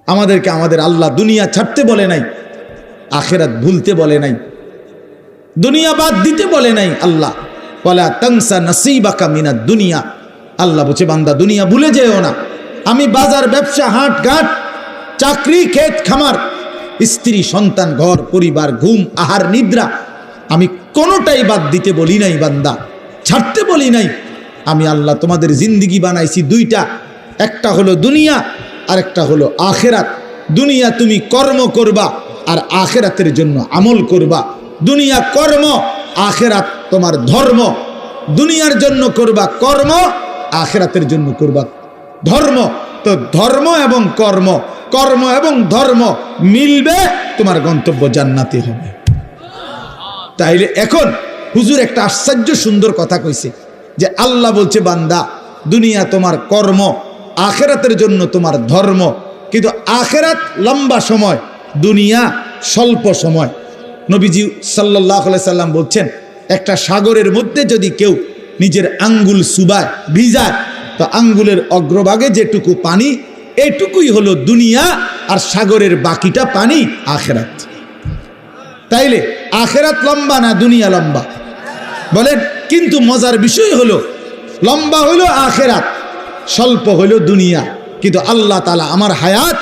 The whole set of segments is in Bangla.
আমাদেরকে আমাদের আল্লাহ দুনিয়া ছাড়তে বলে নাই, আখিরাত ভুলতে বলে নাই, দুনিয়া বাদ দিতে বলে নাই। আল্লাহ ওয়ালা তানসা নাসিবাকা মিনাদ দুনিয়া, আল্লাহ বলছে বান্দা দুনিয়া ভুলে যেও না। আমি বাজার, ব্যবসা, হাট ঘাট, চাকরি, ক্ষেত খামার, স্ত্রী, সন্তান, ঘর পরিবার, ঘুম, আহার, নিদ্রা, আমি কোনোটাই বাদ দিতে বলি নাই বান্দা, ছাড়তে বলি নাই। আমি আল্লাহ তোমাদের জিন্দিগি বানাইছি দুইটা, একটা হলো দুনিয়া আর একটা হলো আখেরাত। দুনিয়া তুমি কর্ম করবা আর আখেরাতের জন্য আমল করবা। দুনিয়া কর্ম, আখেরাত তোমার ধর্ম। দুনিয়ার জন্য করবা কর্ম, আখেরাতের জন্য করবা ধর্ম। তো ধর্ম এবং কর্ম, কর্ম এবং ধর্ম মিলবে, তোমার গন্তব্য জান্নাতে হবে। তাইলে এখন হুজুর একটা আশ্চর্য সুন্দর কথা কইছে যে আল্লাহ বলছে বান্দা দুনিয়া তোমার কর্ম, আখেরাতের জন্য তোমার ধর্ম। কিন্তু আখেরাত লম্বা সময়, দুনিয়া স্বল্প সময়। নবীজি সাল্লাল্লাহু আলাইহি সাল্লাম বলছেন একটা সাগরের মধ্যে যদি কেউ নিজের আঙ্গুল চুবায়, ভিজায়, তো আঙ্গুলের অগ্রভাগে যেটুকু পানি, এটুকুই হলো দুনিয়া, আর সাগরের বাকিটা পানি আখেরাত। তাইলে আখেরাত লম্বা না দুনিয়া লম্বা বলেন? কিন্তু মজার বিষয় হলো লম্বা হলো আখেরাত, স্বল্প হলো দুনিয়া। কিন্তু আল্লাহ তাআলা আমার হায়াত,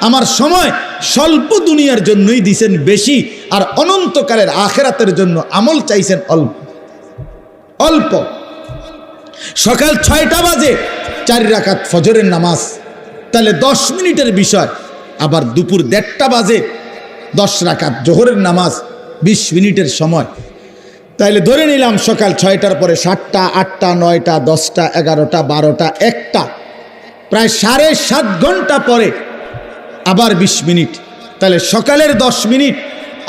আমার সময় স্বল্প দুনিয়ার জন্যই দিয়েছেন বেশি, আর অনন্তকালের আখেরাতের জন্য আমল চাইছেন অল্প অল্প। সকাল 6টা বাজে 4 রাকাত ফজরের নামাজ, তাহলে 10 মিনিটের বিষয়। আবার দুপুর 1:30টা বাজে 10 রাকাত জোহরের নামাজ, 20 মিনিটের সময়। তাইলে ধরে নিলাম সকাল 6টার পরে 7টা, 8টা, 9টা, 10টা, 11টা, 12টা, 1টা, প্রায় 7.5 ঘন্টা পরে আবার 20 মিনিট। তাহলে সকালের 10 মিনিট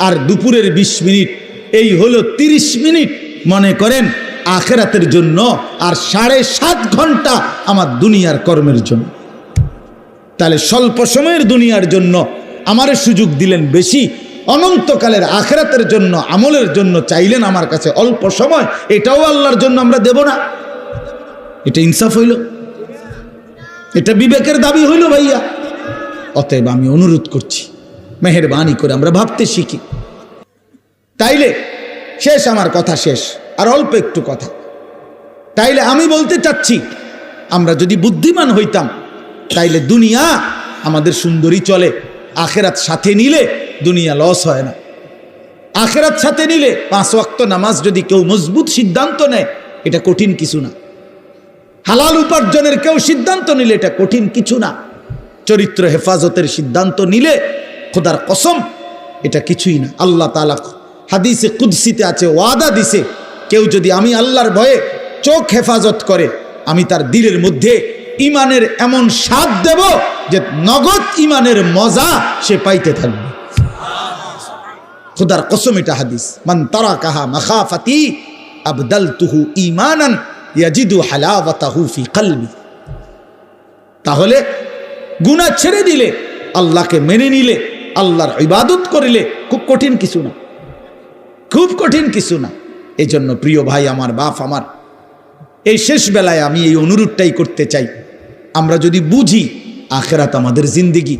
আর দুপুরের 20 মিনিট, এই হলো 30 মিনিট মনে করেন আখেরাতের জন্য, আর 7.5 ঘন্টা আমার দুনিয়ার কর্মের জন্য। তাহলে স্বল্প সময়ের দুনিয়ার জন্য আমারে সুযোগ দিলেন বেশি, অনন্তকালের আখেরাতের জন্য আমলের জন্য চাইলেন আমার কাছে অল্প সময়। এটাও আল্লাহর জন্য আমরা দেব না? এটা ইনসাফ হইল? এটা বিবেকের দাবি হইল ভাইয়া? অতএব আমি অনুরোধ করছি, মেহেরবানি করে আমরা ভাবতে শিখি। তাইলে শেষ, আমার কথা শেষ, আর অল্প একটু কথা। তাইলে আমি বলতে চাচ্ছি, আমরা যদি বুদ্ধিমান হইতাম তাইলে দুনিয়া আমাদের সুন্দরী চলে, আখেরাত সাথে নিলে দুনিয়া লস হয় না। আখেরাত সাথে নিলে 5 ওয়াক্ত নামাজ যদি কেউ মজবুত সিদ্ধান্ত নেয়, এটা কঠিন কিছু না। হালাল উপার্জনের কেউ সিদ্ধান্ত নিলে এটা কঠিন কিছু না। চরিত্র হেফাজতের সিদ্ধান্ত নিলে খোদার কসম এটা কিছুই না। আল্লাহ তাআলা হাদিসে কুদসিতে আছে, ওয়াদা দিছে, কেউ যদি আমি আল্লাহর ভয়ে চোখ হেফাজত করে, আমি তার দিলের মধ্যে ইমানের এমন স্বাদ দেব যে নগদ ইমানের মজা সে পাইতে থাকবে। খোদার কসম, এটা হাদিস। মান তারাকাহা মাখাফাতি আবদালতুহু ঈমানান ইয়াজিদু হালাওয়াতাহু ফি কলবি। তাহলে গুনাহ ছেড়ে দিলে, আল্লাহকে মেনে নিলে, আল্লাহর ইবাদত করিলে খুব কঠিন কিছু না, খুব কঠিন কিছু না। এই জন্য প্রিয় ভাই আমার, বাপ আমার, এই শেষ বেলায় আমি এই অনুরোধটাই করতে চাই, আমরা যদি বুঝি আখেরাত আমাদের জিন্দিগি,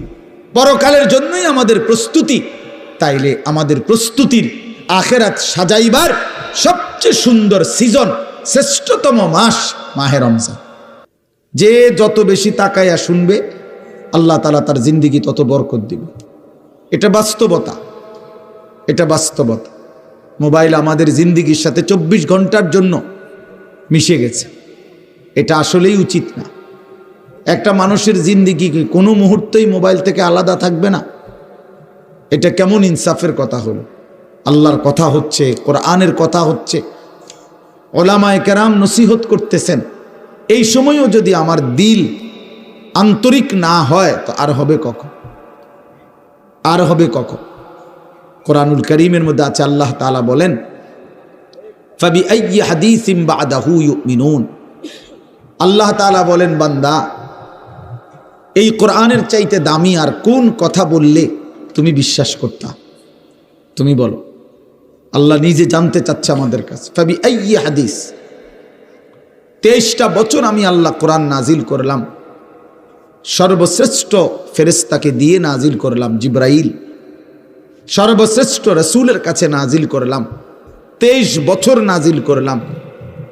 পরকালের জন্যই আমাদের প্রস্তুতি, তাইলে আমাদের প্রস্তুতির আখেরাত সাজাইবার সবচেয়ে সুন্দর সিজন, শ্রেষ্ঠতম মাস মাহে রমজান। যে যত বেশি তাকায়া শুনবে, আল্লাহ তাআলা তার জিন্দিগি তত বরকত দিবে। এটা বাস্তবতা, এটা বাস্তবতা। মোবাইল আমাদের জিন্দিগির সাথে 24 ঘন্টার জন্য মিশে গেছে। এটা আসলেই উচিত না। একটা মানুষের জিন্দিগি কোনো মুহূর্তেই মোবাইল থেকে আলাদা থাকবে না, এটা কেমন ইনসাফের কথা হলো? আল্লাহর কথা হচ্ছে, কোরআনের কথা হচ্ছে, ওলামায়ে কেরাম নসিহত করতেছেন। এই সময়ও যদি আমার দিল আন্তরিক না হয়, তো আর হবে কখন? আর হবে কখন? কোরআনুল কারীমের মধ্যে আছে, আল্লাহ তাআলা বলেন, ফাবিআইয়ি হাদিসিন বা'দাহু ইউমিনুন। আল্লাহ তাআলা বলেন, বান্দা এই কোরআনের চাইতে দামি আর কোন কথা বললে তুমি বিশ্বাস করতা? তুমি বলো। আল্লাহ নিজে জানতে চাচ্ছে আমাদের কাছে। ফাবিআইয়ি হাদিস, 23টা বছর আমি আল্লাহ কোরআন নাজিল করলাম, সর্বশ্রেষ্ঠ ফেরেশতাকে দিয়ে নাজিল করলাম জিব্রাইল, সর্বশ্রেষ্ঠ রাসূলের কাছে নাজিল করলাম, 23 বছর নাজিল করলাম,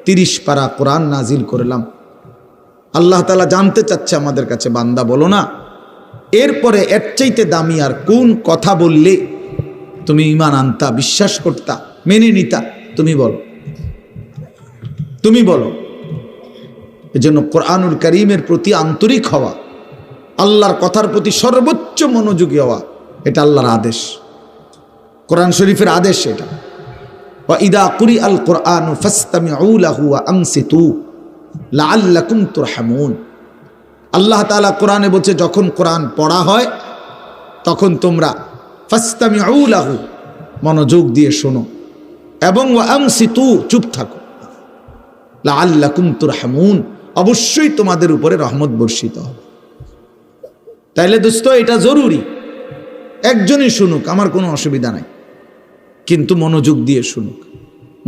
30 পারা কোরআন নাজিল করলাম। আল্লাহ তাআলা জানতে চাচ্ছে আমাদের কাছে, বান্দা বলো না এরপরে এর চাইতে দামি আর কোন কথা বললে তুমি ঈমান আনতা, বিশ্বাস করতা, মেনে নিতা? তুমি বলো, তুমি বলো। এজন্য কোরআনুল কারীমের প্রতি আন্তরিক হওয়া, আল্লাহর কথার প্রতি সর্বোচ্চ মনোযোগী হওয়া, এটা আল্লাহর আদেশ, কোরআন শরীফের আদেশ এটা। ওয়া ইদা কুরিআল কুরআনু ফাসতামিউ লাহু ওয়া আনসিতু লাআল্লাকুম তুরহামুন। আল্লাহ তাআলা কোরআনে বলছে যখন কোরআন পড়া হয় তখন তোমরা ফাসতামিউ লাহু, মনোযোগ দিয়ে শোনো, এবং ওয়া আনসিতু, চুপ থাকো, লাআল্লাকুম তুরহামুন, অবশ্যই তোমাদের উপরে রহমত বর্ষিত হবে। তাইলে দোস্ত এটা জরুরি, একজনই শুনুক, আমার কোনো অসুবিধা নাই, কিন্তু মনোযোগ দিয়ে শুনুক।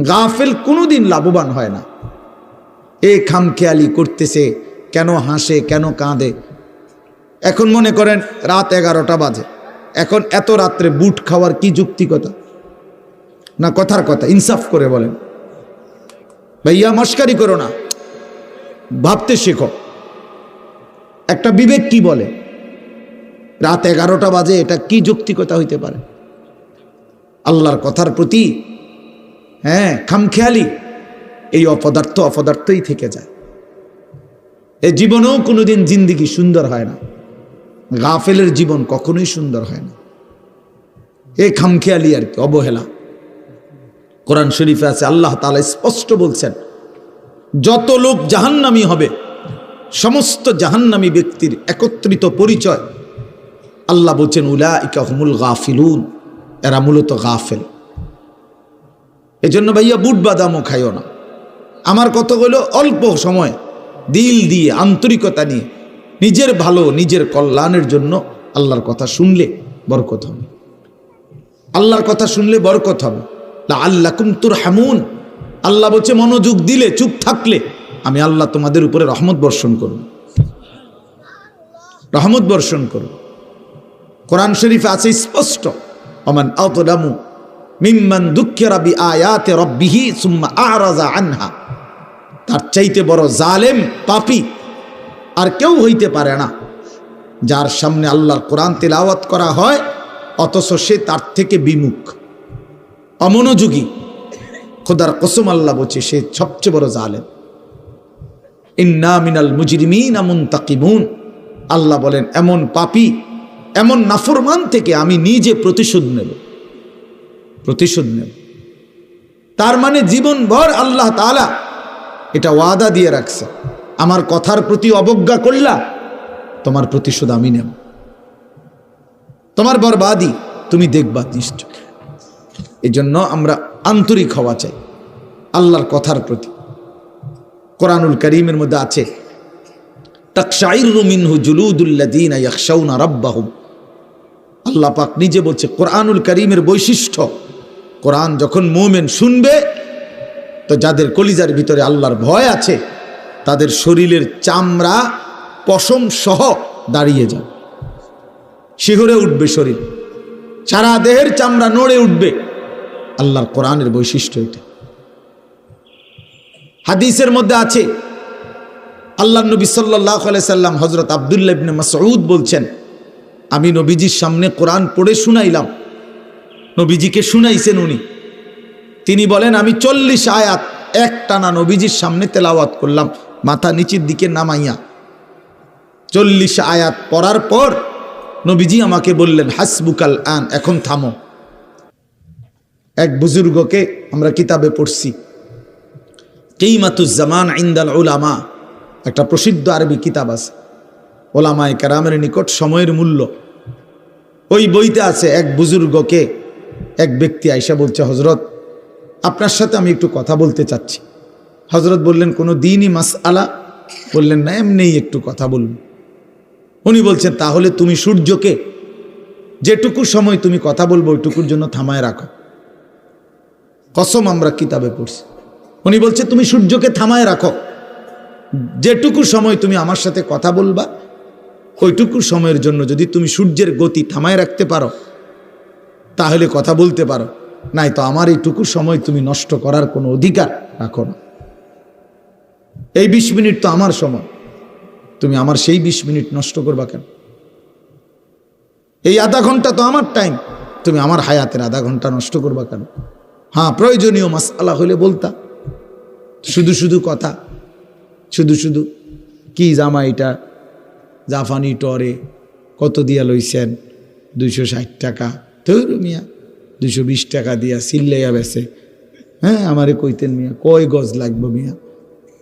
গাফেল কোনোদিন লাভবান হয় না। এ খামখেয়ালি করতেছে, কেন হাসে, কেন কাঁদে। এখন মনে করেন রাত 11টা বাজে, এখন এত রাত্রে বুট খাওয়ার কি যুক্তিকতা? না কথার কথা, ইনসাফ করে বলেন ভাইয়া, মস্কারি করো না, ভাবতে শেখো। একটা বিবেক কি বলে রাত 11টা বাজে, এটা কি যৌক্তিকতা হইতে পারে? আল্লাহর কথার প্রতি খামখেয়ালি, এই অপদার্থই থেকে যায়। এই জীবনেও কোনোদিন জিন্দিগি সুন্দর হয় না, গাফেলের জীবন কখনোই সুন্দর হয় না। এই খামখেয়ালি আর কি, অবহেলা। কোরআন শরীফে আছে, আল্লাহ তাআলা স্পষ্ট বলছেন যত লোক জাহান্নামী হবে, সমস্ত জাহান্নামী ব্যক্তির একত্রিত পরিচয় আল্লাহ বলছেন উলাইকা হুমুল গাফিলুন, এরা মূলত গাফেল। এজন্য ভাইয়া বুট বাদামও খাইও না। আমার কথা হলো অল্প সময় দিল দিয়ে, আন্তরিকতা নিয়ে, নিজের ভালো, নিজের কল্যাণের জন্য আল্লাহর কথা শুনলে বরকত হবে, আল্লাহর কথা শুনলে বরকত হবে। লাআল্লাকুম তুরহামুন, আল্লাহ বলছে মনোযোগ দিলে, চুপ থাকলে আমি আল্লাহ তোমাদের উপরে রহমত বর্ষণ করব, রহমত বর্ষণ করব। কোরআন শরীফে আছে স্পষ্ট, ওমান আযলামু মিম্মান দুক্কিরা বিআয়াতি রাব্বিহি সুম্মা আ'রাযা আনহা। তার চাইতে বড় জালেম, পাপী আর কেউ হইতে পারে না, যার সামনে আল্লাহর কোরআন তেলাওয়াত করা হয় অথচ সে তার থেকে বিমুখ, অমনোযোগী। খোদার কসম আল্লাহ বলছে সে সবচেয়ে বড় জালেম। ইন্না মিনাল মুজরিমিনা মুনতাকিমুন, আল্লাহ বলেন এমন পাপী, এমন নাফরমান থেকে আমি নিজে প্রতিশোধ নেব, প্রতিশোধ নেব। তার মানে জীবনভর আল্লাহ তাআলা এটা ওয়াদা দিয়ে রাখছে, আমার কথার প্রতি অবজ্ঞা করলা, তোমার প্রতিশোধ আমি নেব, তোমার বরবাদি তুমি দেখবা নিশ্চয়। এই জন্য আমরা আন্তরিক হওয়া চাই আল্লাহর কথার প্রতি। কোরআনুল কারীমের মধ্যে আছে তাকশাইরু মিনহু জুলুদুল্লাযীনা ইয়াখশাউনা রাব্বাহুম। আল্লাহ পাক নিজে বলছে কোরআনুল কারীমের বৈশিষ্ট্য, কোরআন যখন মুমিন শুনবে তো যাদের কলিজার ভিতরে আল্লাহর ভয় আছে তাদের শরীরের চামড়া পশম সহ দাঁড়িয়ে যাবে, শিহরে উঠবে শরীর, সারা দেহের চামড়া নড়ে উঠবে। আল্লাহর কোরআনের বৈশিষ্ট্য এটা। হাদিসের মধ্যে আছে আল্লাহ নবী সাল্লাল্লাহু আলাইহি সাল্লাম হযরত আব্দুল্লাহ ইবনে মাসউদ বলছেন, আমি নবীজির সামনে কোরআন পড়ে শুনাইলাম, নবীজিকে শুনাইছেন উনি। তিনি বলেন আমি 40 আয়াত একটানা নবীজির সামনে তেলাওয়াত করলাম, মাথা নিচের দিকে নামাইয়া। 40 আয়াত পড়ার পর নবীজি আমাকে বললেন হাসবুকাল আন, এখন থামো। এক বুজুর্গকে আমরা কিতাবে পড়ছি, কিমাতুজ জামান ইনদাল উলামা, একটা প্রসিদ্ধ আরবি কিতাব আছে, ওলামায়ে কেরামের নিকট সময়ের মূল্য। ওই বইতে আছে এক বুজুর্গকে এক ব্যক্তি আইসা বলছে, হজরত আপনার সাথে আমি একটু কথা বলতে চাচ্ছি। হজরত বললেন কোনো দিনই মাসআলা? বললেন না, এমনিই একটু কথা বলব। উনি বলছেন তাহলে তুমি সূর্যকে যেটুকু সময় তুমি কথা বলবো ওইটুকুর জন্য থামায় রাখো। কসম আমরা কিতাবে পড়ছি। উনি বলছে তুমি সূর্যকে থামায় রাখো, যেটুকু সময় তুমি আমার সাথে কথা বলবা ওইটুকু সময়ের জন্য যদি তুমি সূর্যের গতি থামায় রাখতে পারো তাহলে কথা বলতে পারো, নাই তো আমার এইটুকু সময় তুমি নষ্ট করার কোনো অধিকার রাখো না। এই 20 মিনিট তো আমার সময়, তুমি আমার সেই 20 মিনিট নষ্ট করবা কেন? এই আধা ঘন্টা তো আমার টাইম, তুমি আমার হায়াতের আধা ঘন্টা নষ্ট করবা কেন? হ্যাঁ, প্রয়োজনীয় মাসআলা হলে বলতা, শুধু শুধু কথা, শুধু শুধু কি জামা এটা জাফানি টরে কত দিয়া লইছেন? 260 টাকা। ধর মিয়া 220 টাকা দিয়া সিল্লাইয়া বেছে। হ্যাঁ, আমারে কইতেন মিয়া কয় গজ লাগবে মিয়া?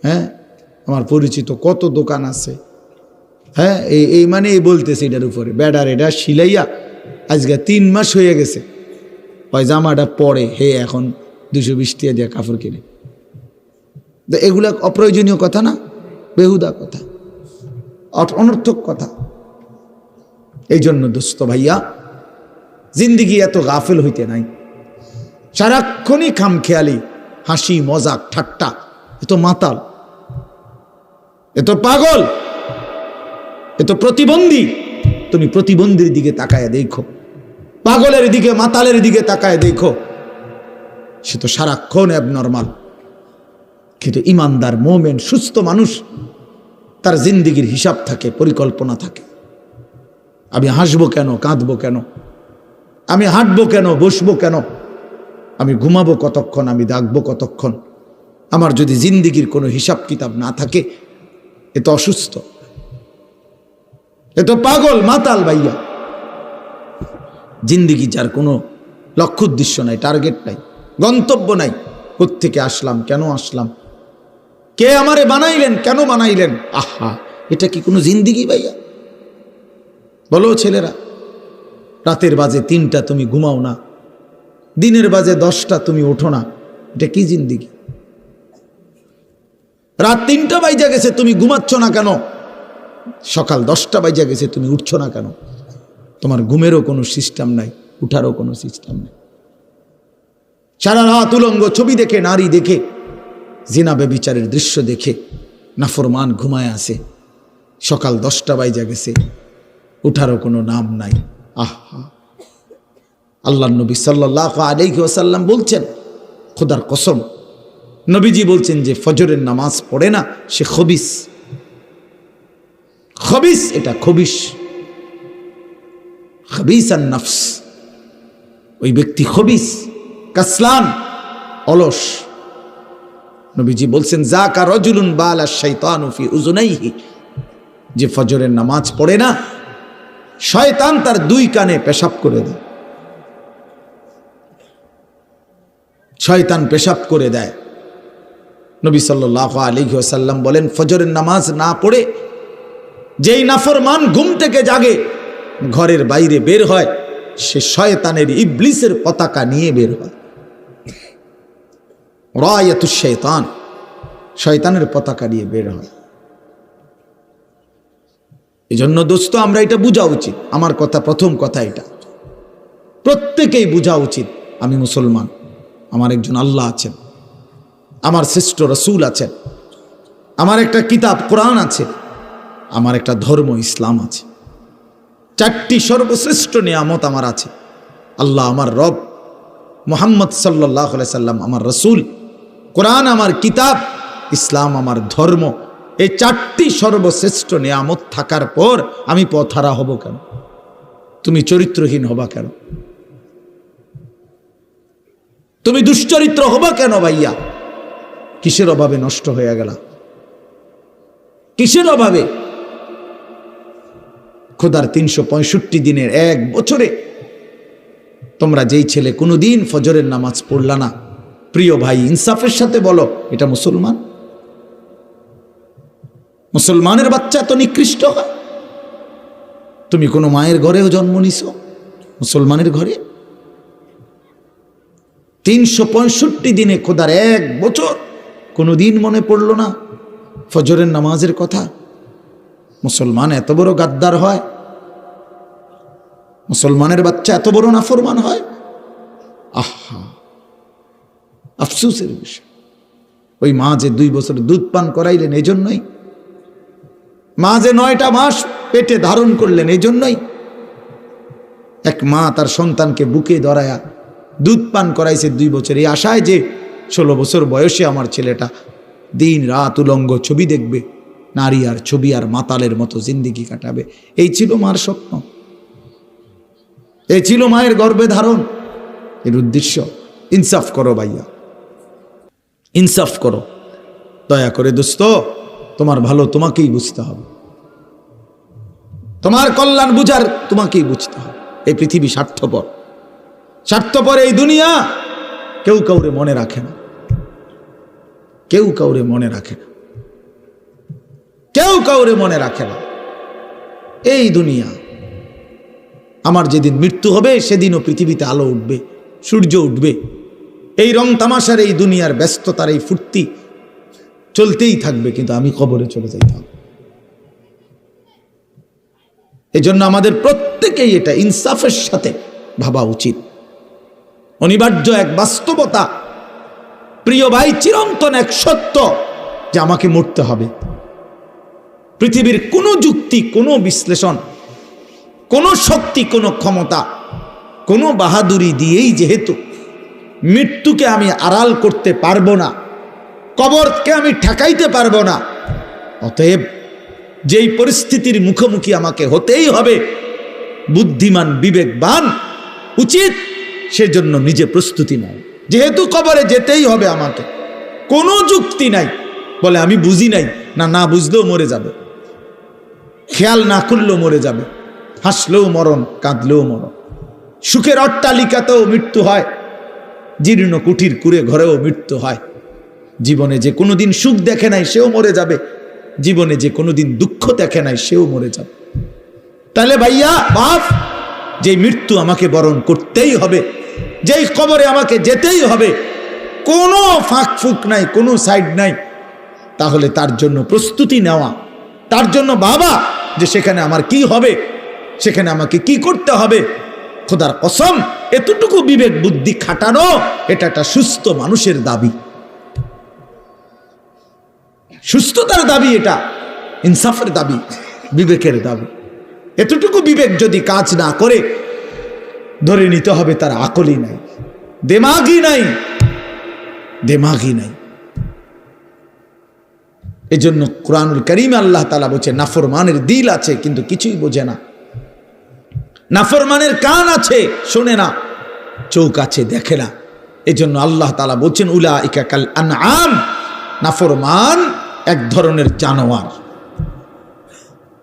হ্যাঁ, আমার পরিচিত কত দোকান আছে। হ্যাঁ, এই মানে এই বলতেছে এটার উপরে বেডার এটা সিলাইয়া আজকে 3 মাস হয়ে গেছে, ওই জামাটা পরে হে এখন 220 টাকা দিয়ে কাপড় কিনে। এগুলা অপ্রয়োজনীয় কথা না, বেহুদা কথা, অনর্থক কথা। এই জন্য দোস্ত ভাইয়া, জিন্দিগি এত গাফেল হইতে নাই। সারাক্ষণই খামখেয়ালি, হাসি মজাক ঠাট্টা, এত মাতাল, এত পাগল, এত প্রতিবন্ধী। তুমি প্রতিবন্ধীর দিকে তাকায় দেখো, পাগলের দিকে মাতালের দিকে তাকায় দেখো, সে তো সারাক্ষণ অ্যাবনর্মাল। কিন্তু ইমানদার মোমেন সুস্থ মানুষ, তার জিন্দিগির হিসাব থাকে, পরিকল্পনা থাকে। আমি হাসবো কেন, কাঁদবো কেন, আমি হাঁটবো কেন, বসবো কেন, আমি ঘুমাবো কতক্ষণ, আমি জাগবো কতক্ষণ। আমার যদি জিন্দিগির কোনো হিসাব কিতাব না থাকে, এ তো অসুস্থ, এ তো পাগল মাতাল ভাইয়া। জিন্দিগি যার কোনো লক্ষ্য উদ্দেশ্য নাই, টার্গেট নাই, গন্তব্য নাই। কোত্থেকে আসলাম, কেন আসলাম, কে আমারে বানাইলেন, কেন বানাইলেন? আহা, এটা কি কোনো জিন্দিগি ভাইয়া? বলো ছেলেরা, রাতের বাজে 3টা তুমি ঘুমাও না, দিনের বাজে 10টা তুমি ওঠো না, এটা কি জিন্দিগি? রাত 3টা বাজে গেছে তুমি ঘুমাচ্ছ না কেন? সকাল 10টা বাজে গেছে তুমি উঠছো না কেন? তোমার ঘুমেরও কোনো সিস্টেম নাই, উঠারও কোনো সিস্টেম নেই। সারা রাত উলঙ্গ ছবি দেখে, নারী দেখে, জিনা ব্যভিচারের দৃশ্য দেখে নাফরমান ঘুমায় আসে। সকাল 10টা বাজে গেছে, উঠারও কোনো নাম নাই। আহা, আল্লাহর নবী সাল্লাল্লাহু আলাইহি ওয়াসাল্লাম বলছেন, খোদার কসম, নবীজি বলছেন যে ফজরের নামাজ পড়ে না সে খবিস। খবিস, এটা খবিস, খবিসান নফস, ওই ব্যক্তি খবিস, কাসলান, অলস। নবীজি বলছেন, যাকা রাজুলুন বালা শাইতানু ফি উযুনাইহি, যে ফজরের নামাজ পড়ে না, শয়তান তার 2 কানে পেশাব করে দেয়। শয়তান পেশাব করে দেয়। নবী সাল্লাল্লাহু আলাইহি ওয়াসাল্লাম বলেন, ফজরের নামাজ না পড়ে যেই নাফরমান ঘুম থেকে জাগে, ঘরের বাইরে বের হয়, সে শয়তানের, ইবলিসের পতাকা নিয়ে বের হয়। রায়াতুশ শাইতান, শয়তানের পতাকা নিয়ে বের হয়। এই জন্য দোস্ত, আমরা এটা বোঝা উচিত। আমার কথা, প্রথম কথা এটা প্রত্যেকেই বোঝা উচিত, আমি মুসলমান, আমার একজন আল্লাহ আছেন, আমার শ্রেষ্ঠ রসুল আছেন, আমার একটা কিতাব কোরআন আছে, আমার একটা ধর্ম ইসলাম আছে। 4টি সর্বশ্রেষ্ঠ নিয়ামত আমার আছে। আল্লাহ আমার রব, মুহাম্মদ সাল্লাল্লাহু আলাইহি সাল্লাম আমার রসুল, কোরআন আমার কিতাব, ইসলাম আমার ধর্ম। এই 4টি সর্বশ্রেষ্ঠ নিয়ামত থাকার পর আমি পথহারা হব কেন? তুমি চরিত্রহীন হবা কেন? তুমি দুশ্চরিত্র হবা কেন ভাইয়া? কিসের অভাবে নষ্ট হয়ে গেল? কিসের অভাবে? খোদার 365 দিনের 1 বছরে তোমরা যেই ছেলে কোনোদিন ফজরের নামাজ পড়লা না, প্রিয় ভাই, ইনসাফের সাথে বলো, এটা মুসলমান? মুসলমানের বাচ্চা তো নিকৃষ্ট হয়। তুমি কোনো মায়ের ঘরেও জন্ম নিছো, মুসলমানের ঘরে? 365 দিনে খোদার 1 বছর কোনোদিন মনে পড়ল না ফজরের নামাজের কথা? মুসলমান এত বড় গাদ্দার হয়? মুসলমানের বাচ্চা এত বড় নাফরমান হয়? আহা, আফসোসের বিষয়। ওই মা যে 2 বছর দুধ পান করাইলেন, এই জন্যই মা যে 9টা মাস পেটে ধারণ করলেন। এই জন্যই এক মা তার সন্তানকে বুকে ধরায়া দুধ পান করাইছে 2 বছর, এই আশায় যে 16 বছর বয়সে আমার ছেলেটা দিন রাত উলঙ্গ ছবি দেখবে, নারী আর ছবি আর মাতালের মতো জিন্দিগি কাটাবে। এই ছিল মার স্বপ্ন, এই ছিল মায়ের গর্ভে ধারণ, এর উদ্দেশ্য। ইনসাফ করো ভাইয়া, ইনসাফ করো দয়া করে। দোস্ত, তোমার ভালো তোমাকেই বুঝতে হবে, তোমার কল্যাণ বুঝার তোমাকেই বুঝতে হবে। এই পৃথিবী স্বার্থপর, স্বার্থপর এই দুনিয়া। কেউ কাউরে মনে রাখে না, কেউ কাউরে মনে রাখে না, কেউ কাউরে মনে রাখে না। এই দুনিয়া, আমার যেদিন মৃত্যু হবে সেদিনও পৃথিবীতে আলো উঠবে, সূর্য উঠবে। এই রং তামাশার, এই দুনিয়ার ব্যস্ততার, এই ফুর্তি চলতেই থাকবে, কিন্তু আমি কবরে চলে যাইতাম। এজন্য আমাদের প্রত্যেকেই এটা ইনসাফের সাথে ভাবা উচিত। অনিবার্য এক বাস্তবতা, প্রিয় ভাই, চিরন্তন এক সত্য যে আমাকে মরতে হবে। পৃথিবীর কোনো যুক্তি, কোনো বিশ্লেষণ, কোনো শক্তি, কোনো ক্ষমতা, কোনো বাহাদুরি দিয়েই যেহেতু মৃত্যুকে আমি আড়াল করতে পারবো না, কবরকে আমি ঠেকাইতে পারবো না, অতএব যেই পরিস্থিতির মুখোমুখি আমাকে হতেই হবে, বুদ্ধিমান বিবেকবান উচিত সেজন্য নিজে প্রস্তুতি নাও। যেহেতু কবরে যেতেই হবে আমাকে, কোনো যুক্তি নাই বলে আমি বুঝি নাই, না বুঝলেও মরে যাবে, খেয়াল না করলেও মরে যাবে, হাসলেও মরণ, কাঁদলেও মরণ। সুখের অট্টালিকাতেও মৃত্যু হয়, জীর্ণ কুঠির কুড়ে ঘরেও মৃত্যু হয়। জীবনে যে কোনোদিন সুখ দেখে নাই সেও মরে যাবে, জীবনে যে কোনোদিন দুঃখ দেখে নাই সেও মরে যাবে। তাহলে ভাইয়া বাপ, যে মৃত্যু আমাকে বরণ করতেই হবে, যেই কবরে আমাকে যেতেই হবে, কোনো ফাঁক ফুক নাই, কোনো সাইড নাই, তাহলে তার জন্য প্রস্তুতি নেওয়া, তার জন্য ভাবা যে সেখানে আমার কি হবে, সেখানে আমাকে কি করতে হবে। খোদার কসম, এতটুকু বিবেক বুদ্ধি খাটানো, এটা একটা সুস্থ মানুষের দাবি, সুস্থতার দাবি, এটা ইনসাফের দাবি, বিবেকের দাবি। এতটুকু বিবেক যদি কাজ না করে, ধরে নিতে হবে তার আকলই নাই, দেমাগই নাই, দেমাগই নাই। এজন্য কুরআনুল কারীমে আল্লাহ তাআলা বলছে, নাফরমানের দিল আছে কিন্তু কিছুই বোঝে না, নাফরমানের কান আছে শোনে না, চোখ আছে দেখে না। এজন্য আল্লাহ তাআলা বলছেন, উলাইকা কাল আনআম, নাফরমান এক ধরনের জানোয়ার।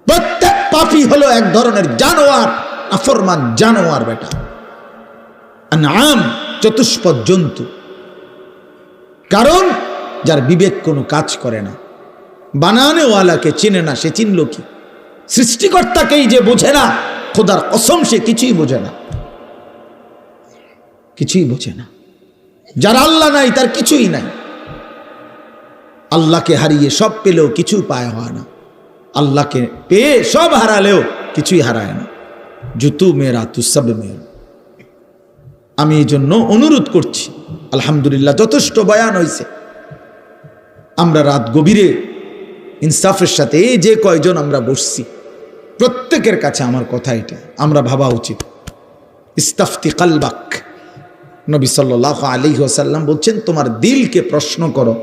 প্রত্যেক পাপী হলো এক ধরনের জানোয়ার, নাফরমান জানোয়ার বেটা। আনআম চতুষ্পদ জন্তু। কারণ যার বিবেক কোনো কাজ করে না, বানানেওয়ালাকে চেনে না, সে চিনল কি? সৃষ্টিকর্তাকেই যে বোঝে না, খোদার কসম সে কিছুই বোঝে না, কিছুই বোঝে না। যার আল্লাহ নাই তার কিছুই নাই। আল্লাহকে হারিয়ে সব পেলেও কিছু পায় হয় না, আল্লাহকে পেয়ে সব হারালেও কিছুই হারায় না। জুতু মেরা তু সব মেরা। আমি এই জন্য অনুরোধ করছি, আলহামদুলিল্লাহ যথেষ্ট বয়ান হয়েছে। আমরা রাত গভীরে ইনসাফের সাথে এই যে কয়জন আমরা বসছি, প্রত্যেকের কাছে আমার কথা এটা, আমরা ভাবা উচিত। ইস্তাফতি কালবাক, নবী সাল্লাল্লাহু আলাইহি ওয়াসাল্লাম বলছেন, তোমার দিলকে প্রশ্ন করো,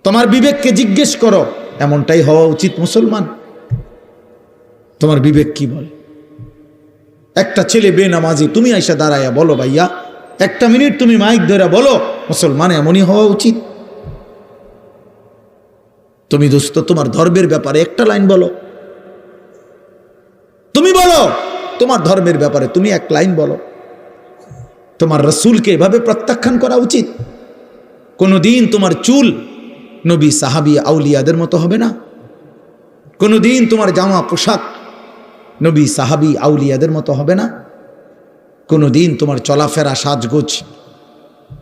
তোমার বিবেককে জিজ্ঞেস করো। এমনটাই হওয়া উচিত মুসলমান। তোমার বিবেক কি বলে? একটা ছেলে বেনামাজি, তুমি আইসা দাঁড়াইয়া বলো, ভাইয়া 1 মিনিট তুমি মাইক ধরে বলো, মুসলমান এমনই হওয়া উচিত। তুমি দোস্ত তোমার ধর্মের ব্যাপারে একটা লাইন বলো, তুমি বলো তোমার ধর্মের ব্যাপারে তুমি 1 লাইন বলো। তোমার রাসূলকে এভাবে প্রত্যাখ্যান করা উচিত। কোনদিন তোমার চুল নবী সাহাবী আউলিয়াদের মতো হবে না, কোনদিন তোমার জামা পোশাক নবী সাহাবী আউলিয়াদের মতো হবে না, কোনদিন তোমার চলাফেরা সাজগোজ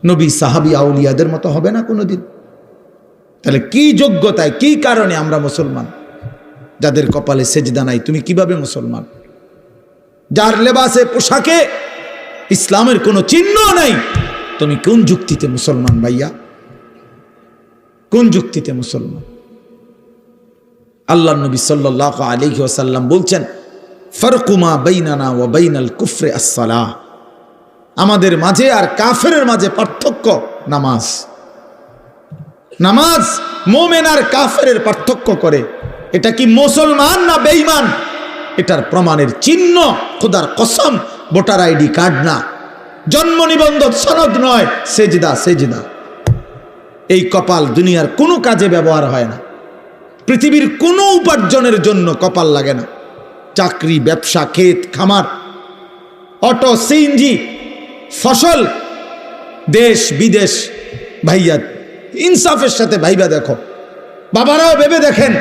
নবী সাহাবী আউলিয়াদের মতো হবে না কোনদিন। তাহলে কি যোগ্যতায়, কি কারণে আমরা মুসলমান? যাদের কপালে সেজদা নাই, তুমি কিভাবে মুসলমান? যার লেবাসে পোশাকে ইসলামের কোনো চিহ্ন নাই, তুমি কোন যুক্তিতে মুসলমান ভাইয়া? কোন যুক্তিতে মুসলমান? আল্লাহ নবী সাল্লাল্লাহু আলাইহি ওয়াসাল্লাম বলছেন, ফারকুমা বাইনানা ওয়া বাইনাল কুফরি আস-সালাহ, আমাদের মাঝে আর কাফেরের মাঝে পার্থক্য নামাজ। নামাজ মুমিন আর কাফেরের পার্থক্য করে। এটা কি মুসলমান না বেঈমান, এটার প্রমাণের চিহ্ন খোদার কসম ভোটার আইডি কার্ড না, জন্ম নিবন্ধন সনদ নয়, সেজদা। সেজদা এই কপাল দুনিয়ার কোনো কাজে ব্যবহার হয় না, পৃথিবীর কোনো উপার্জনের জন্য কপাল লাগে না। চাকরি, ব্যবসা, ক্ষেত খামার, অটো, সিএনজি, ফসল, দেশ বিদেশ, ভাইয়া ইনসাফের সাথে ভাইবা দেখো, বাবারাও ভেবে দেখেন,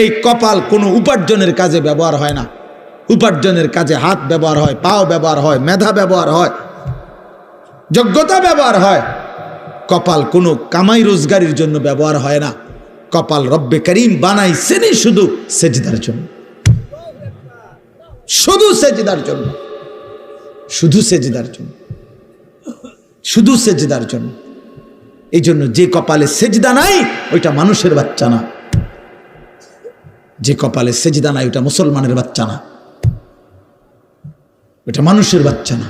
এই কপাল কোনো উপার্জনের কাজে ব্যবহার হয় না। উপার্জনের কাজে হাত ব্যবহার হয়, পাও ব্যবহার হয়, মেধা ব্যবহার হয়, যোগ্যতা ব্যবহার হয়। কপাল কোনো কামাই রোজগারির জন্য ব্যবহার হয় না। কপাল রব্বে করিম বানাইছেনই শুধু সেজদার জন্য, শুধু সেজদার জন্য, শুধু সেজদার জন্য, শুধু সেজদার জন্য। এই জন্য যে কপালে সেজদা নাই ওইটা মানুষের বাচ্চা না, যে কপালে সেজদা নাই ওটা মুসলমানের বাচ্চা না, ওটা মানুষের বাচ্চা না।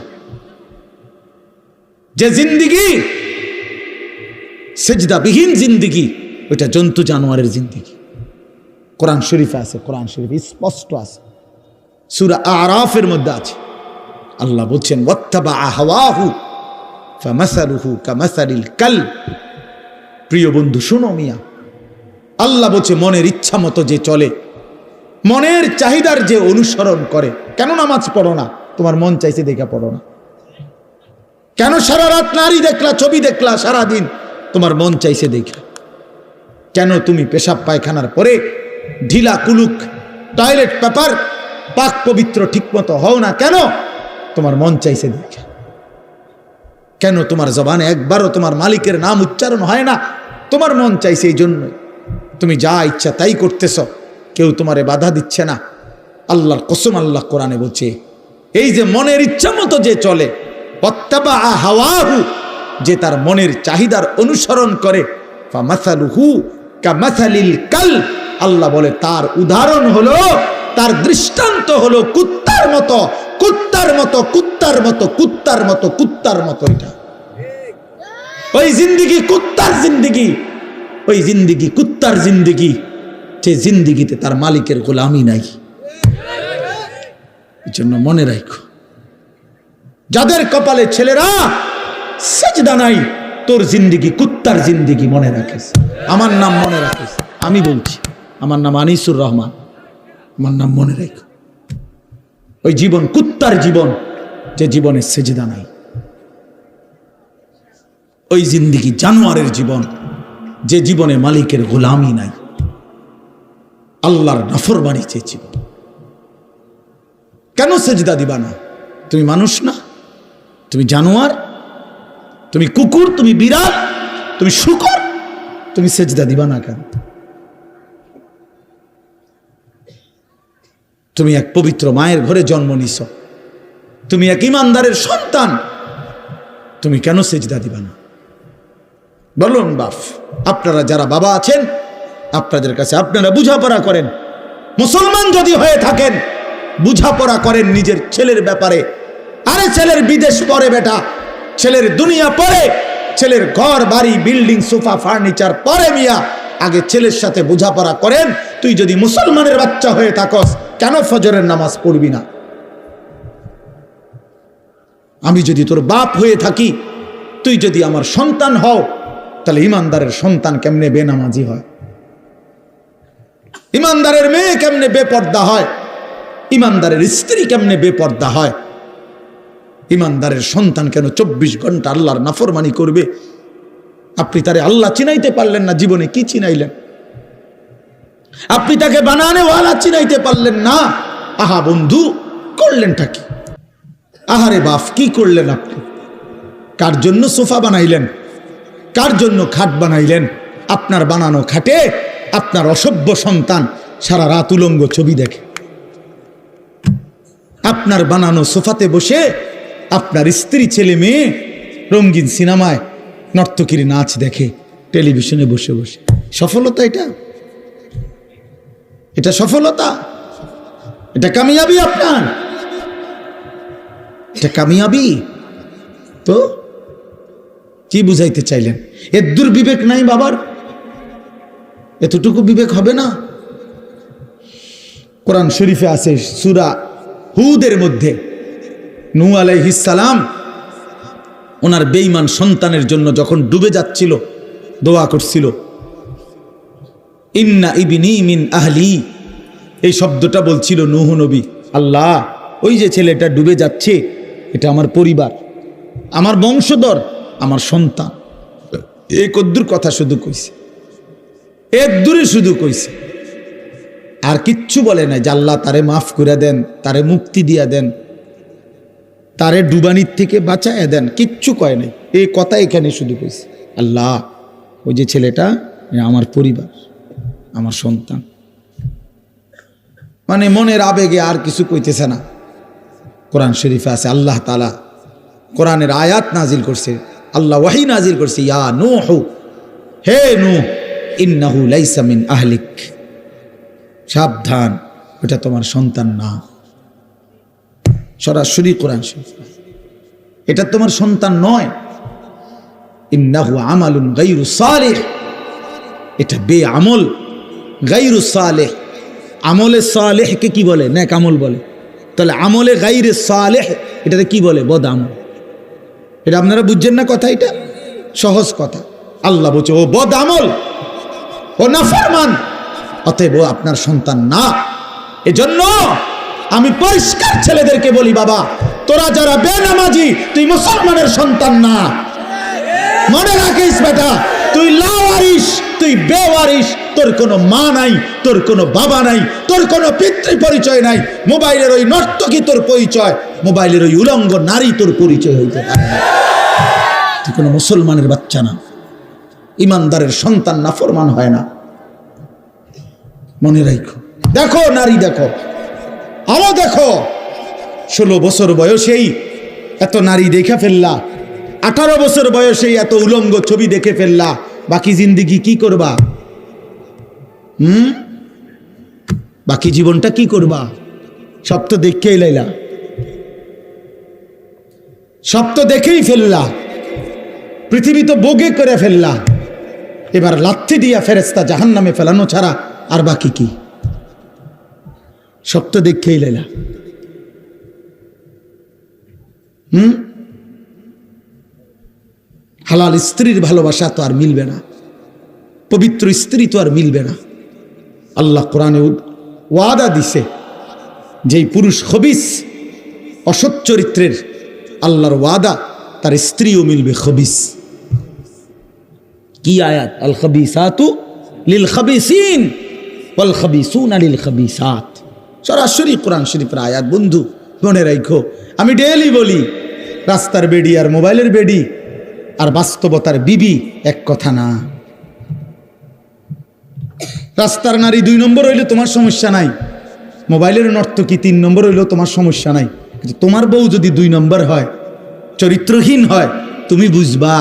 যে জিন্দিগি সেজদাবিহীন জিন্দিগি ওইটা জন্তু জানোয়ারের জিন্দিগি। কোরআন শরীফে আছে, কোরআন শরীফে স্পষ্ট আছে, সূরা আরাফের মধ্যে আছে। আল্লাহ বলছেন, ওয়াত্তাবা হাওয়াহু ফামাসালুহু কামাসালিল কালব। প্রিয় বন্ধু শোনো মিয়া, আল্লাহ বলছে মনের ইচ্ছা মতো যে চলে, মনের চাহিদার যে অনুসরণ করে। কেন নামাজ পড়ো না? তোমার মন চাইছে দেখা পড়ো না। কেন সারা রাত নারী দেখলা, ছবি দেখলা সারাদিন? তোমার মন চাইছে দেখা। কেন তুমি পেশাব পায়খানার পরে ঢিলা কুলুক টয়লেট পেপার পাক পবিত্র ঠিকমতো হও না? কেন? তোমার মন চাইছে দেখা। কেন তোমার জবানে একবারও তোমার মালিকের নাম উচ্চারণ হয় না? তোমার মন চাইছে। এই জন্যই তুমি যা ইচ্ছা তাই করতেছ, কেউ তোমারে বাধা দিচ্ছে না। আল্লাহর কসম, আল্লাহ কোরআনে বলছে, এই যে মনের ইচ্ছা মতো যে চলে, ওয়াত্তাবা হাওয়াহু, যে তার মনের চাহিদার অনুসরণ করে, ফামাসালুহু কামাসালিল কালব। আল্লাহ বলে তার উদাহরণ হলো, তার দৃষ্টান্ত হলো কুত্তার মতো, কুত্তার মতো, কুত্তার মতো, কুত্তার মতো, কুত্তার মতো। এটা ওই জিন্দিগি কুত্তার জিন্দিগি, ওই জিন্দিগি কুত্তার জিন্দিগি, যে জিন্দিগিতে তার মালিকের গোলামি নাই। এই জন্য মনে রাখো, যাদের কপালে ছেলেরা সেজদা নাই, তোর জিন্দিগি কুত্তার জিন্দিগি, মনে রাখিস। আমার নাম মনে রাখিস, আমি বলছি, আমার নাম আনিসুর রহমান, আমার নাম মনে রাখো। ওই জীবন কুত্তার জীবন, যে জীবনে সেজদা নাই। ওই জিন্দিগি জানোয়ারের জীবন, যে জীবনে মালিকের গোলামি নাই, আল্লাহর নাফরমানি যে জীবন। কেন সেজদা দিবা না? তুমি মানুষ না? তুমি জানোয়ার? তুমি কুকুর? তুমি বিড়াল? তুমি শূকর? তুমি সেজদা দিবা না কেন? তুমি এক পবিত্র মায়ের ঘরে জন্ম নিছ, তুমি এক ইমানদারের সন্তান, তুমি কেন সেজদা দিবা না? বলুন বাপ, আপনারা যারা বাবা আছেন, আপনাদের কাছে আপনারা বুঝাপড়া করেন। মুসলমান যদি হয়ে থাকেন, বুঝাপড়া করেন নিজের ছেলের ব্যাপারে। আরে ছেলের বিদেশ পরে বেটা, ছেলের দুনিয়া পরে, ছেলের ঘর বাড়ি বিল্ডিং সোফা ফার্নিচার পরে। মিয়া আগে ছেলের সাথে বোঝাপড়া করেন। তুই যদি মুসলমানের বাচ্চা হয়ে থাকস, কেন ফজরের নামাজ পড়বি না? আমি যদি তোর বাপ হয়ে থাকি, তুই যদি আমার সন্তান হও, তাহলে ইমানদারের সন্তান কেমনে বেনামাজি হয়? ইমানদারের মেয়ে কেমনে বেপর্দা হয়? ইমানদারের স্ত্রী কেমনে বেপর্দা হয়? ইমানদারের সন্তান কেন 24 ঘন্টা আল্লাহর নাফরমানি করবে? আপনি তারে আল্লাহ চিনাইতে পারলেন না, জীবনে কি চিনাইলেন? আপনি তাকে বানানেওয়ালা চিনাইতে পারলেন না। আহা বন্ধু, করলেনটা কি? আহারে বাপ, কি করলেন আপনি? কার জন্য সোফা বানাইলেন? কার জন্য খাট বানাইলেন? আপনার বানানো খাটে আপনার অসভ্য সন্তান সারা রাত উলঙ্গ ছবি দেখে। আপনার বানানো সোফাতে বসে আপনার স্ত্রী ছেলে মেয়ে রঙিন সিনেমায় নর্তকীর নাচ দেখে টেলিভিশনে বসে বসে। সফলতা এটা? এটা সফলতা, এটা কামিয়াবি আপনার, এটা কামিয়াবি। তো কি বুঝাইতে চাইলেন? এর দুর্বিবেক নাই বাবার? এতটুকু বিবেক হবে না? কোরআন শরীফে আছে সূরা হুদের মধ্যে নূহ আলাইহিস সালাম ওনার বেঈমান সন্তানের জন্য যখন ডুবে যাচ্ছিল দোয়া করছিল, ইন্না ইবনি মিন আহলি, এই শব্দটা বলছিল নূহ নবী, আল্লাহ ওই যে ছেলেটা ডুবে যাচ্ছে এটা আমার পরিবার, আমার বংশধর, আমার সন্তান। এই কদ্দুর কথা শুধু কইছে, এর দূরে শুধু কইছে, আর কিচ্ছু বলে নাই যে আল্লাহ তারে মাফ করে দেন, তারে মুক্তি দিয়া দেন, তারে ডুবানির থেকে বাঁচায় দেন, কিচ্ছু কয় নাই। এই কথা এখানে শুধু কইছে, আল্লাহ ওই যে ছেলেটা আমার পরিবার, আমার সন্তান। মানে মনের আবেগে আর কিছু কইতেছে না। কোরআন শরীফে আছে আল্লাহ তাআলা কোরআনের আয়াত নাজিল করছে, আল্লাহ ওয়াহি নাজিল করছে, ইয়া নূহ, হে নূহ, ইন্নাহু লাইসা মিন আহলিক, সাবধান ওটা তোমার সন্তান না। সরাসরি কোরআন শরীফ, এটা তোমার সন্তান নয়। ইন্নাহু আমালুন গায়রু সালিহ, এটা বেআমল, গায়রু সালেহ। আমলে সালেহকে কি বলে? নেক আমল বলে। তাহলে আমলে গায়রে সালেহ এটাতে কি বলে? বদ আমল। এটা আপনারা বুঝছেন না কথা? এটা সহজ কথা। আল্লাহ বলছে ও বদ আমল, ও নাফরমান, অতএব ও আপনার সন্তান না। এজন্য আমি পরিষ্কার ছেলেদেরকে বলি, বাবা তোরা যারা বেনামাজি, তুই মুসলমানের সন্তান না। মনে রাখিস বেটা, তুই লাওয়ারিস, তুই বেওয়ারিস, তোর কোনো মা নাই, তোর কোনো বাবা নাই, তোর কোনো পিতৃ পরিচয় নাই। মোবাইলের ওই নর্তকী তোর পরিচয়, মোবাইলের ওই উলঙ্গ নারী তোর পরিচয় হইতে পারে না। তুই কোনো মুসলমানের বাচ্চা না, ইমানদারের সন্তান নাফরমান হয় না। মনে রাখো। দেখো নারী, দেখো আরো দেখো, 16 বছর বয়সেই এত নারী দেখে ফেললা, 18 বছর বয়সেই এত উলঙ্গ ছবি দেখে ফেললা, বাকি জিন্দিগি কি করবা? বাকি জীবনটা কি করবা? সব তো দেখেই লাইলা, সব তো দেখেই ফেললা, পৃথিবী তো বোগে করে ফেললা। এবার লাথি দিয়া ফেরেশতা জাহান্নামে ফেলানো ছাড়া আর বাকি কি? সব তো দেখেই লাইলা। হালাল স্ত্রীর ভালোবাসা তো আর মিলবে না, পবিত্র স্ত্রী তো আর মিলবে না। আল্লাহ কোরআনে ওয়াদা দিছে, যেই পুরুষ খবিস, অসৎ চরিত্রের, আল্লাহর ওয়াদা তার স্ত্রীও মিলবে খবিস। কি আয়াত? আল খাবিসাতু লিল খাবিসিন ওয়াল খাবিসুনা লিল খাবিসাত। সরাসরি কোরআন শরীফের আয়াত। বন্ধু মনে রাখো, আমি ডেইলি বলি, রাস্তার বেডি আর মোবাইলের বেডি আর বাস্তবতার বিবি এক কথা না। রাস্তার নারী 2 নম্বর হইলে তোমার সমস্যা নাই, মোবাইলের নর্তকী 3 নম্বর হইলেও তোমার সমস্যা নাই। কিন্তু তোমার বউ যদি 2 নম্বর হয়, চরিত্রহীন হয়, তুমি বুঝবা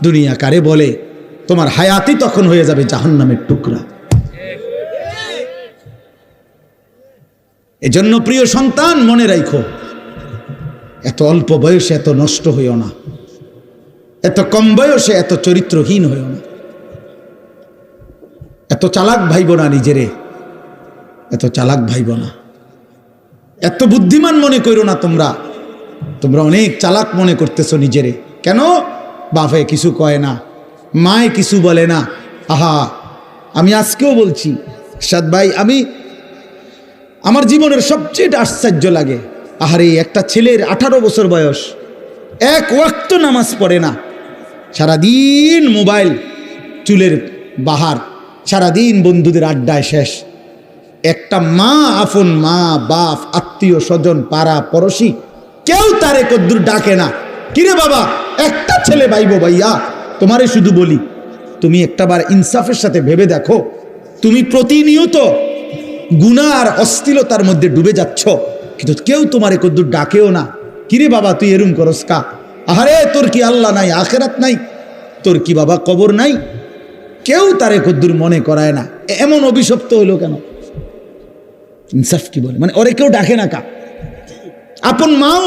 দুনিয়া কারে বলে। তোমার হায়াতি তখন হয়ে যাবে জাহান্নামের টুকরা। এজন্য প্রিয় সন্তান মনে রাখো, এত অল্প বয়সে এত নষ্ট হইও না, এত কম বয়সে এত চরিত্রহীন হইও না, এত চালাক ভাইব না নিজেরে, এত চালাক ভাইব না, এত বুদ্ধিমান মনে করো না। তোমরা অনেক চালাক মনে করতেছো নিজেরে। কেন? বাপে কিছু কয় না, মায়ে কিছু বলে না। আহা, আমি আজকেও বলছি সাদ ভাই, আমার জীবনের সবচেয়ে আশ্চর্য লাগে, আহারে একটা ছেলের 18 বছর বয়স, এক ওয়াক্ত নামাজ পড়ে না, সারাদিন মোবাইল, চুলের বাহার, সারাদিন বন্ধুদের আড্ডায় শেষ। একটা মা, আপন মা, বাপ, আত্মীয় স্বজন, পাড়া পড়শি, কেউ তারে কদ্দুর ডাকে না। কিরে বাবা, একটা ছেলে ভাইবো ভাইয়া, তোমারে শুধু বলি, তুমি একটাবার ইনসাফের সাথে ভেবে দেখো, তুমি প্রতিনিয়ত গুনাহ আর অশ্লীলতার মধ্যে ডুবে যাচ্ছ, কিন্তু কেউ তোমারে কদ্দুর ডাকেও না। কিরে বাবা, তুই এরম করস কা? আহারে, তোর কি আল্লাহ নাই, আখেরাত নাই? তোর কি বাবা কবর নাই? কেউ তারে কদ্দুর মনে করায় না। এমন অভিশপ্ত হইল কেন? ইনসাফ কি বলে, মানে ওরে কেউ ডাকে না কা, আপন মাও